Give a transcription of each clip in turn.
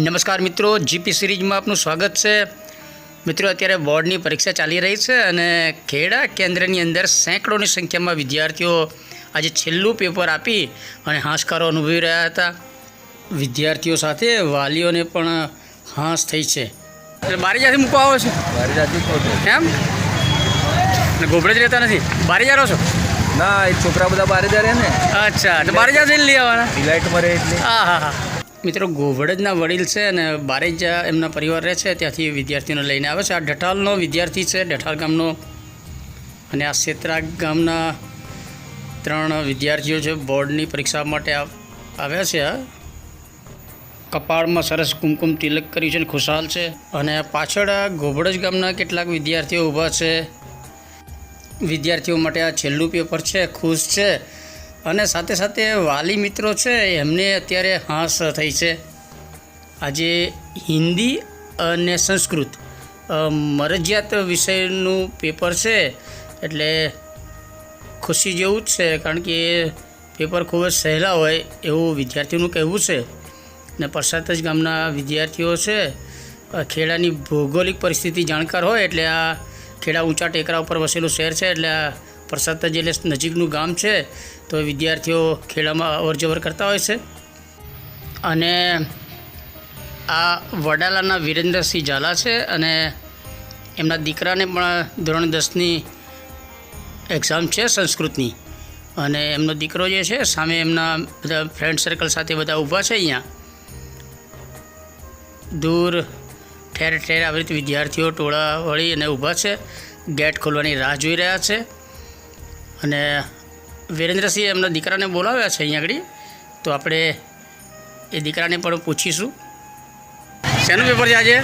નમસ્કાર મિત્રો, જીપી સિરીઝમાં આપનું સ્વાગત છે। મિત્રો, અત્યારે બોર્ડની પરીક્ષા ચાલી રહી છે અને ખેડા કેન્દ્રની અંદર સેંકડોની સંખ્યામાં વિદ્યાર્થીઓ આજે છેલ્લું પેપર આપી અને હાશકારો અનુભવી રહ્યા હતા। વિદ્યાર્થીઓ સાથે વાલીઓને પણ હાશ થઈ છે। એટલે બારી જાથી મૂકવા આવો છો? બારી જાથી ખોટો એમ ને ગોબડે જ રહેતા નથી, બારી જા રહો છો? ના, એ છોકરા બધા બારે જ રહે ને। અચ્છા, તો બારી જાથી લઈ આવવાના? ડિલાઇટમાં રહે એટલે। હા હા હા મિત્રો, ગોવડજના વડીલ છે અને બારેજા એમના પરિવાર રહે છે, ત્યાંથી વિદ્યાર્થીઓને લઈને આવે છે। આ ઢઠાલનો વિદ્યાર્થી છે, ઢઠાલ ગામનો, અને આ સેત્રા ગામના 3 વિદ્યાર્થીઓ છે, બોર્ડની પરીક્ષા માટે આવ્યા છે। કપાળમાં સરસ કુમકુમ તિલક કર્યું છે અને ખુશાલ છે। અને પાછળ આ ગોવડજ ગામના કેટલાક વિદ્યાર્થીઓ ઊભા છે। વિદ્યાર્થીઓ માટે આ છેલ્લું પેપર છે, ખુશ છે, અને સાથે સાથે વાલી મિત્રો છે એમને અત્યારે હાશ થઈ છે। આજે હિન્દી અને સંસ્કૃત મરજિયાત વિષયનું પેપર છે, એટલે ખુશી જેવું જ છે, કારણ કે એ પેપર ખૂબ જ સહેલા હોય એવું વિદ્યાર્થીઓનું કહેવું છે। ને પરસાતજ ગામના વિદ્યાર્થીઓ છે, ખેડાની ભૌગોલિક પરિસ્થિતિ જાણકાર હોય, એટલે આ ખેડા ઊંચા ટેકરા ઉપર વસેલું શહેર છે, એટલે આ પરસાતજ એટલે નજીકનું ગામ છે, તો વિદ્યાર્થીઓ ખેડામાં અવરજવર કરતા હોય છે। અને આ વડાલાના વિરેન્દ્રસિંહ ઝાલા છે અને એમના દીકરાને પણ ધોરણ 10ની એક્ઝામ છે સંસ્કૃતની, અને એમનો દીકરો જે છે સામે એમના બધા ફ્રેન્ડ સર્કલ સાથે બધા ઊભા છે। અહીંયા દૂર ઠેર ઠેર આવી રીતે વિદ્યાર્થીઓ ટોળા વળી અને ઊભા છે, ગેટ ખોલવાની રાહ જોઈ રહ્યા છે। અને વિરેન્દ્રસિંહ એમના દીકરાને બોલાવ્યા છે અહીંયા આગળ, તો આપણે એ દીકરાને પણ પૂછીશું શેનું પેપર છે આજે?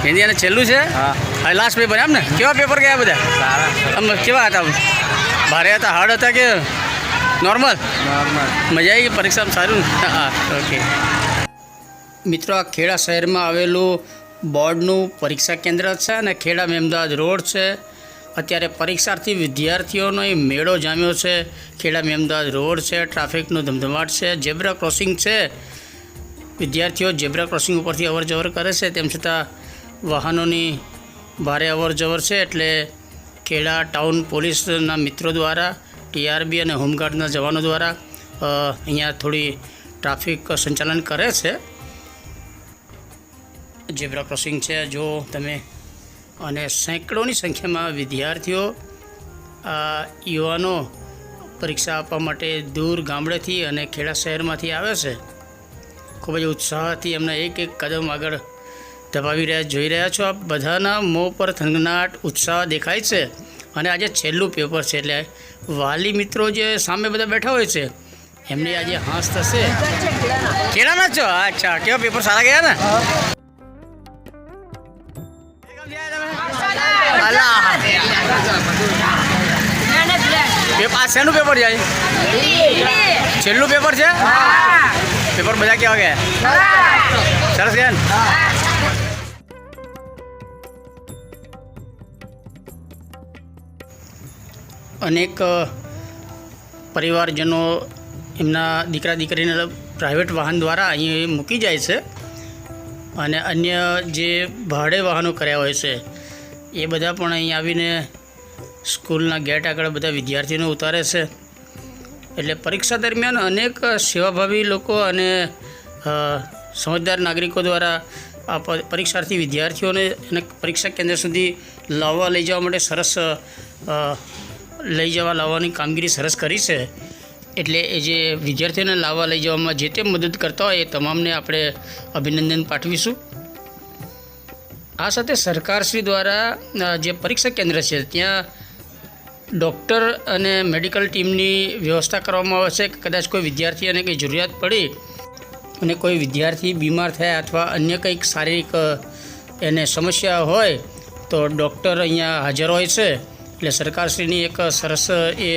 હિન્દી અને છેલ્લું છે? હા, લાસ્ટ પેપર એમ ને? કેવા પેપર ગયા બધા? સારા આમ કેવા હતા? ભારે હતા, હાર્ડ હતા કે નોર્મલ? મજા આવી પરીક્ષામાં? સારું? હા, ઓકે મિત્રો, આ ખેડા શહેરમાં આવેલું બોર્ડનું પરીક્ષા કેન્દ્ર છે અને ખેડા મેમદાવાદ રોડ છે। અત્યારે પરીક્ષાર્થી વિદ્યાર્થીઓનો એ મેળો જામ્યો છે। ખેડા મેમદાવાદ રોડ છે, ટ્રાફિકનો ધમધમાટ છે, ઝેબ્રા ક્રોસિંગ છે, વિદ્યાર્થીઓ ઝેબ્રા ક્રોસિંગ ઉપરથી અવર જવર કરે છે, તેમ છતાં વાહનોની ભારે અવર જવર છે, એટલે ખેડા ટાઉન પોલીસના મિત્રો દ્વારા, ટીઆરબી અને હોમગાર્ડના જવાનો દ્વારા અહીંયા થોડી ટ્રાફિક સંચાલન કરે છે। ઝેબ્રા ક્રોસિંગ છે જો તમે, અને સેંકડોની સંખ્યામાં વિદ્યાર્થીઓ યુવાનો પરીક્ષા આપવા માટે દૂર ગામડેથી અને ખેડા શહેરમાંથી આવે છે। ખૂબ જ ઉત્સાહથી એમના એક એક કદમ આગળ ધપાવી રહ્યા જોઈ રહ્યા છો આપ। બધાના મોં પર થનગનાટ ઉત્સાહ દેખાય છે, અને આજે છેલ્લું પેપર છે, એટલે વાલી મિત્રો જે સામે બધા બેઠા હોય છે એમની આજે હાશ થશે। ખેડાના છો? અચ્છા, કેવા પેપર સારા ગયા ને? આ શેનું પેપર છે? છેલ્લું પેપર છે? પેપર બધા કેવા ગયા? સરસ ગયા ને? અનેક પરિવારજનો એમના દીકરા દીકરીને પ્રાઇવેટ વાહન દ્વારા અહીં મૂકી જાય છે, અને અન્ય જે ભાડે વાહનો કર્યા હોય છે એ બધા પણ અહીં આવીને સ્કૂલના ગેટ આગળ બધા વિદ્યાર્થીઓને ઉતારે છે। એટલે પરીક્ષા દરમિયાન અનેક સેવાભાવી લોકો અને સમજદાર નાગરિકો દ્વારા આ પરીક્ષાર્થી વિદ્યાર્થીઓને એને પરીક્ષા કેન્દ્ર સુધી લઈ જવા માટે સરસ લાવવાની કામગીરી સરસ કરી છે। એટલે એ જે વિદ્યાર્થીઓને લઈ જવામાં જે તે મદદ કરતા હોય એ તમામને આપણે અભિનંદન પાઠવીશું। આ સાથે સરકારશ્રી દ્વારા જે પરીક્ષા કેન્દ્ર છે ત્યાં ડૉક્ટર અને મેડિકલ ટીમની વ્યવસ્થા કરવામાં આવે છે। કદાચ કોઈ વિદ્યાર્થીઓને કંઈ જરૂરિયાત પડી અને કોઈ વિદ્યાર્થી બીમાર થયા અથવા અન્ય કંઈક શારીરિક એને સમસ્યા હોય તો ડૉક્ટર અહીંયા હાજર હોય છે। એટલે સરકારશ્રીની એક સરસ એ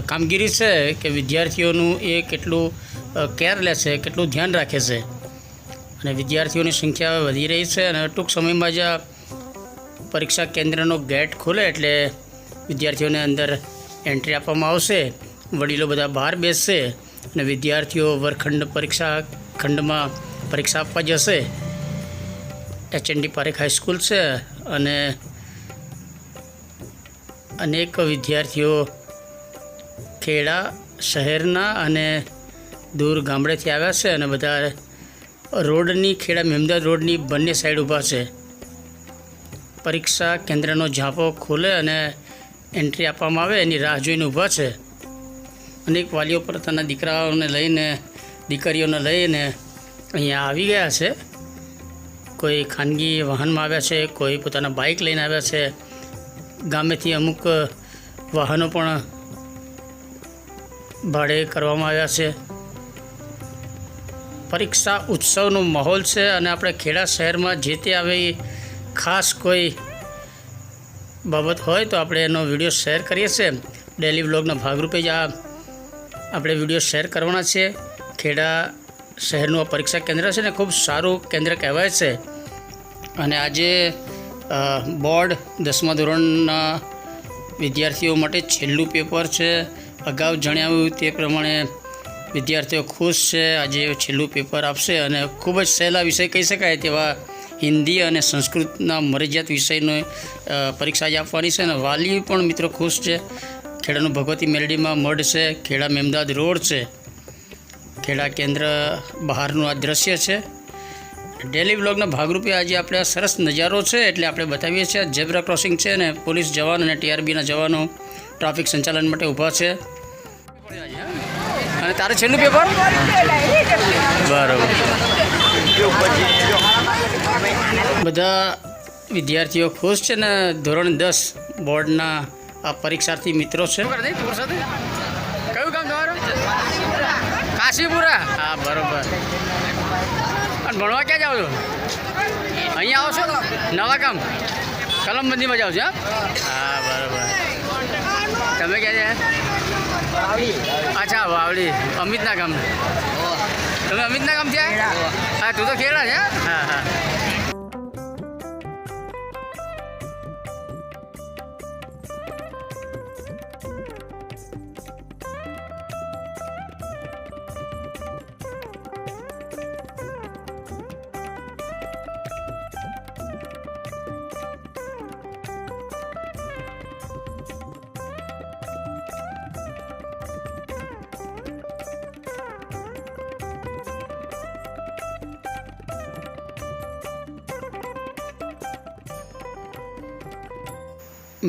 કામગીરી છે કે વિદ્યાર્થીઓનું એ કેટલું કેર લે છે, કેટલું ધ્યાન રાખે છે, અને વિદ્યાર્થીઓની સંખ્યા વધી રહી છે। અને ટૂંક સમયમાં જ પરીક્ષા કેન્દ્રનો ગેટ ખોલે એટલે વિદ્યાર્થીઓને અંદર એન્ટ્રી આપવામાં આવશે। વડીલો બધા બહાર બેસશે અને વિદ્યાર્થીઓ વર્ગખંડ પરીક્ષા ખંડમાં પરીક્ષા આપવા જશે. HND પારેખ હાઈસ્કૂલ છે અને અનેક વિદ્યાર્થીઓ ખેડા શહેરના અને દૂર ગામડેથી આવ્યા છે અને બધા રોડની ખેડા મેમદાદ રોડની બંને સાઈડ ઊભા છે. પરીક્ષા કેન્દ્રનો ઝાંપો ખુલે અને એન્ટ્રી આપવામાં આવે એની રાહ જોઈને ઊભા છે. અનેક વાલીઓ પોતાના દીકરાઓને લઈને દીકરીઓને લઈને અહીંયા આવી ગયા છે. કોઈ ખાનગી વાહનમાં આવ્યા છે, કોઈ પોતાના બાઇક લઈને આવ્યા છે. ગામેથી અમુક વાહનો પણ ભાડે કરવામાં આવ્યા છે. પરીક્ષા ઉત્સવનો માહોલ છે અને આપણે ખેડા શહેરમાં જે તે આવી ખાસ કોઈ બાબત હોય તો આપણે એનો વિડીયો શેર કરીએ છીએ. ડેલી વ્લોગના ભાગરૂપે જ આપણે વિડીયો શેર કરવાના છીએ. ખેડા શહેરનું આ પરીક્ષા કેન્દ્ર છે ને ખૂબ સારું કેન્દ્ર કહેવાય છે. અને આજે બોર્ડ 10મા ધોરણના વિદ્યાર્થીઓ માટે છેલ્લું પેપર છે. અગાઉ જણાવ્યું તે પ્રમાણે વિદ્યાર્થીઓ ખુશ છે. આજે છેલ્લું પેપર આપશે અને ખૂબ જ સહેલા વિષય કહી શકાય તેવા હિન્દી અને સંસ્કૃતના મરજિયાત વિષયનો પરીક્ષા જ આપવાની છે. અને વાલી પણ મિત્રો ખુશ છે. ખેડાનું ભગવતી મેલડીમાં મઢ છે, ખેડા મેમદાદ રોડ છે, ખેડા કેન્દ્ર બહારનું આ દ્રશ્ય છે. ડેલી વ્લોગના ભાગરૂપે આજે આપણે આ સરસ નજારો છે એટલે આપણે બતાવીએ છીએ. ઝેબ્રા ક્રોસિંગ છે ને પોલીસ જવાન અને TRBના જવાનો ટ્રાફિક સંચાલન માટે ઊભા છે. અને તારે છેલ્લું પેપર બરાબર. બધા વિદ્યાર્થીઓ ખુશ છે ને ધોરણ 10 બોર્ડના આ પરીક્ષાર્થી મિત્રો છે. કયું ગામ તમારું? કાશીપુરા. હા બરાબર. અને ભણવા ક્યાં જાઓ છો? અહીંયા આવો છો નવા ગામ કલમબંધીમાં જાઓ છો? હા બરાબર. તમે ક્યાં જાય? અચ્છા વાવડી. અમિતના ગામ. તમે અમિતના ગામથી આવ્યા? હા તું તો ખેડા છે. હા હા.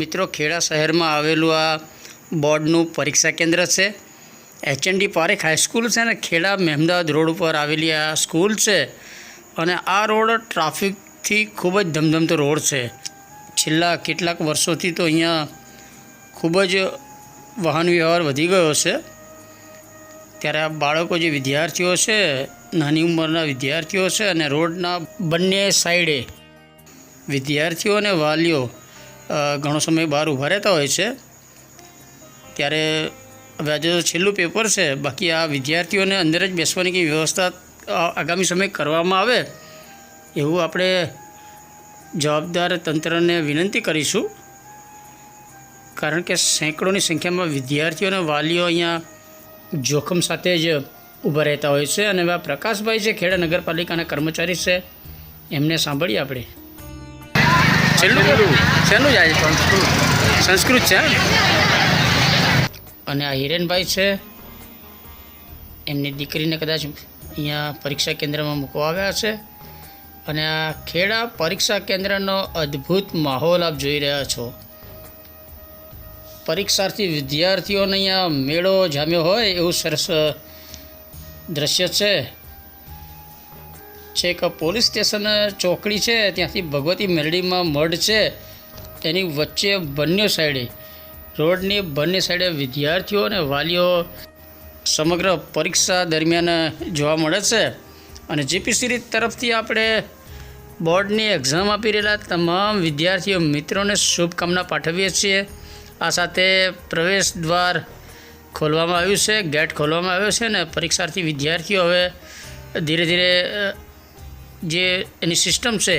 મિત્રો ખેડા શહેરમાં આવેલું આ બોર્ડનું પરીક્ષા કેન્દ્ર છે. HND પારેખ હાઈસ્કૂલ છે ને ખેડા મેમદાદ રોડ ઉપર આવેલી આ સ્કૂલ છે. અને આ રોડ ટ્રાફિકથી ખૂબ જ ધમધમતો રોડ છે. છેલ્લા કેટલાક વર્ષોથી તો અહીંયા ખૂબ જ વાહન વ્યવહાર વધી ગયો છે. ત્યારે આ બાળકો જે વિદ્યાર્થીઓ છે, નાની ઉંમરના વિદ્યાર્થીઓ છે અને રોડના બંને સાઈડે વિદ્યાર્થીઓ અને વાલીઓ ઘણો સમય બહાર ઊભા રહેતા હોય છે. ત્યારે હવે આજે તો છેલ્લું પેપર છે. બાકી આ વિદ્યાર્થીઓને અંદર જ બેસવાની કંઈ વ્યવસ્થા આગામી સમય કરવામાં આવે એવું આપણે જવાબદાર તંત્રને વિનંતી કરીશું. કારણ કે સેંકડોની સંખ્યામાં વિદ્યાર્થીઓ અને વાલીઓ અહીંયા જોખમ સાથે જ ઊભા રહેતા હોય છે. અને આ પ્રકાશભાઈ છે, ખેડા નગરપાલિકાના કર્મચારી છે, એમને સાંભળીએ આપણે. છેલ્લું શેનું જાય? સંસ્કૃત છે. અને આ હિરેનભાઈ છે, એમની દીકરીને કદાચ અહીંયા પરીક્ષા કેન્દ્રમાં મૂકવા આવ્યા છે. અને આ ખેડા પરીક્ષા કેન્દ્રનો અદ્ભુત માહોલ આપ જોઈ રહ્યા છો. પરીક્ષાર્થી વિદ્યાર્થીઓને અહીંયા મેળો જામ્યો હોય એવું સરસ દ્રશ્ય છે. છેક પોલીસ સ્ટેશન ચોકડી છે, ત્યાંથી ભગવતી મેલડીમાં મઢ છે, એની વચ્ચે બંને સાઈડે રોડની બંને સાઈડે વિદ્યાર્થીઓ અને વાલીઓ સમગ્ર પરીક્ષા દરમિયાન જોવા મળે છે. અને GPC તરફથી આપણે બોર્ડની એક્ઝામ આપી રહેલા તમામ વિદ્યાર્થીઓ મિત્રોને શુભકામના પાઠવીએ છીએ. આ સાથે પ્રવેશ દ્વાર ખોલવામાં આવ્યું છે, ગેટ ખોલવામાં આવ્યો છે. ને પરીક્ષાર્થી વિદ્યાર્થીઓ હવે ધીરે ધીરે જે એની સિસ્ટમ છે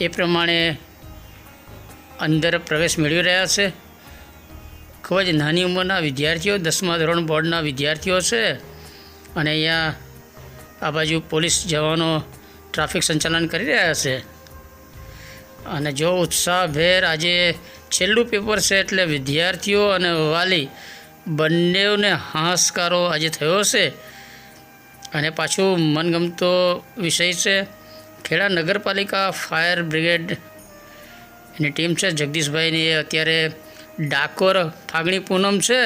એ પ્રમાણે અંદર પ્રવેશ મેળવી રહ્યા છે. ખૂબ જ નાની ઉંમરના વિદ્યાર્થીઓ 10મા ધોરણ બોર્ડના વિદ્યાર્થીઓ છે. અને અહીંયા આ બાજુ પોલીસ જવાનો ટ્રાફિક સંચાલન કરી રહ્યા છે. અને જો ઉત્સાહભેર આજે છેલ્લું પેપર છે એટલે વિદ્યાર્થીઓ અને વાલી બંનેઓને હાશકારો આજે થયો છે. અને પાછું મનગમતો વિષય છે. ખેડા નગરપાલિકા ફાયર બ્રિગેડ એની ટીમ છે જગદીશભાઈની, એ અત્યારે ડાકોર ફાગણી પૂનમ છે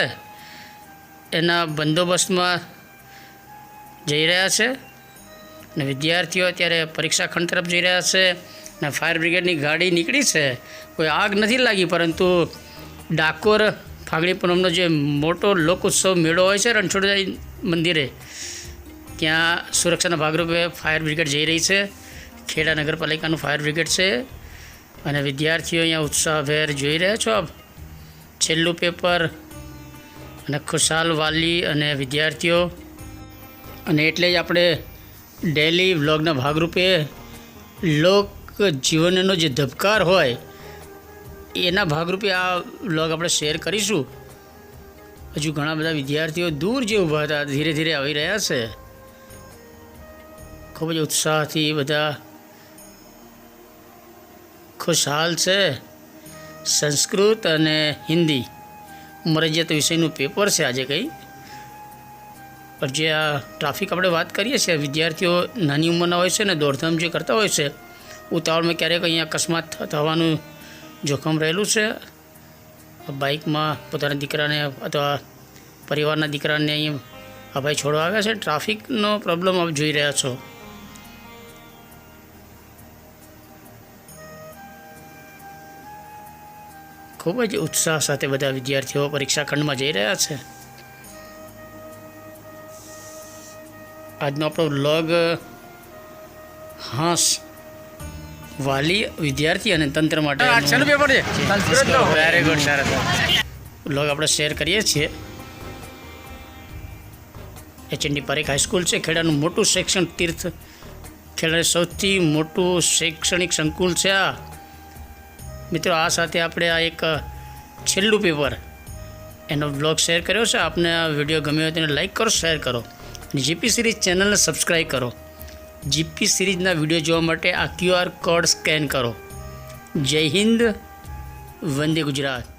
એના બંદોબસ્તમાં જઈ રહ્યા છે. અને વિદ્યાર્થીઓ અત્યારે પરીક્ષા ખંડ તરફ જઈ રહ્યા છે. અને ફાયર બ્રિગેડની ગાડી નીકળી છે. કોઈ આગ નથી લાગી, પરંતુ ડાકોર ફાગણી પૂનમનો જે મોટો લોક ઉત્સવ મેળો હોય છે રણછોડરાય મંદિરે, ત્યાં સુરક્ષાના ભાગરૂપે ફાયર બ્રિગેડ જઈ રહી છે. ખેડા નગરપાલિકાનું ફાયર બ્રિગેડ છે. અને વિદ્યાર્થીઓ અહીંયા ઉત્સાહભેર જોઈ રહ્યા છો આપ છેલ્લું પેપર, અને ખુશાલ વાલી અને વિદ્યાર્થીઓ. અને એટલે જ આપણે ડેલી વ્લોગના ભાગરૂપે લોક જીવનનો જે ધબકાર હોય એના ભાગરૂપે આ વ્લોગ આપણે શેર કરીશું. હજુ ઘણા બધા વિદ્યાર્થીઓ દૂર જે ઊભા હતા ધીરે ધીરે આવી રહ્યા છે. ખૂબ જ ઉત્સાહથી બધા ખુશહાલ છે. સંસ્કૃત અને હિન્દી મરજિયાત વિષયનું પેપર છે આજે કંઈ. પણ જે આ ટ્રાફિક આપણે વાત કરીએ છીએ, વિદ્યાર્થીઓ નાની ઉંમરના હોય છે ને દોડધામ જે કરતા હોય છે, ઉતાવળમાં ક્યારેક અહીંયા અકસ્માત થવાનું જોખમ રહેલું છે. બાઇકમાં પોતાના દીકરાને અથવા પરિવારના દીકરાને અહીં આ ભાઈ છોડવા આવ્યા છે. ટ્રાફિકનો પ્રોબ્લેમ આપ જોઈ રહ્યા છો. ખૂબ જ ઉત્સાહ સાથે બધા વિદ્યાર્થીઓ પરીક્ષા ખંડમાં જઈ રહ્યા છે. આજનો આપણો વ્લોગ હાશ વાલી, વિદ્યાર્થી અને તંત્ર માટે પેપર છે. વેરી ગુડ, સરસ વ્લોગ આપણે શેર કરીએ છીએ. HND પારેખ હાઈસ્કૂલ છે, ખેડાનું મોટું શૈક્ષણિક તીર્થ, ખેડાનું સૌથી મોટું શૈક્ષણિક સંકુલ છે આ. મિત્રો, આ સાથે આપણે આ એક છેલ્લું પેપર એનો વ્લોગ શેર કર્યો છે. આપને આ વિડીયો ગમ્યો હોય તેને લાઈક કરો, શેર કરો, અને જીપી સિરીઝ ચેનલને સબસ્ક્રાઈબ કરો. જીપી સિરીઝના વિડીયો જોવા માટે આ QR કોડ સ્કેન કરો. જય હિન્દ, વંદે ગુજરાત.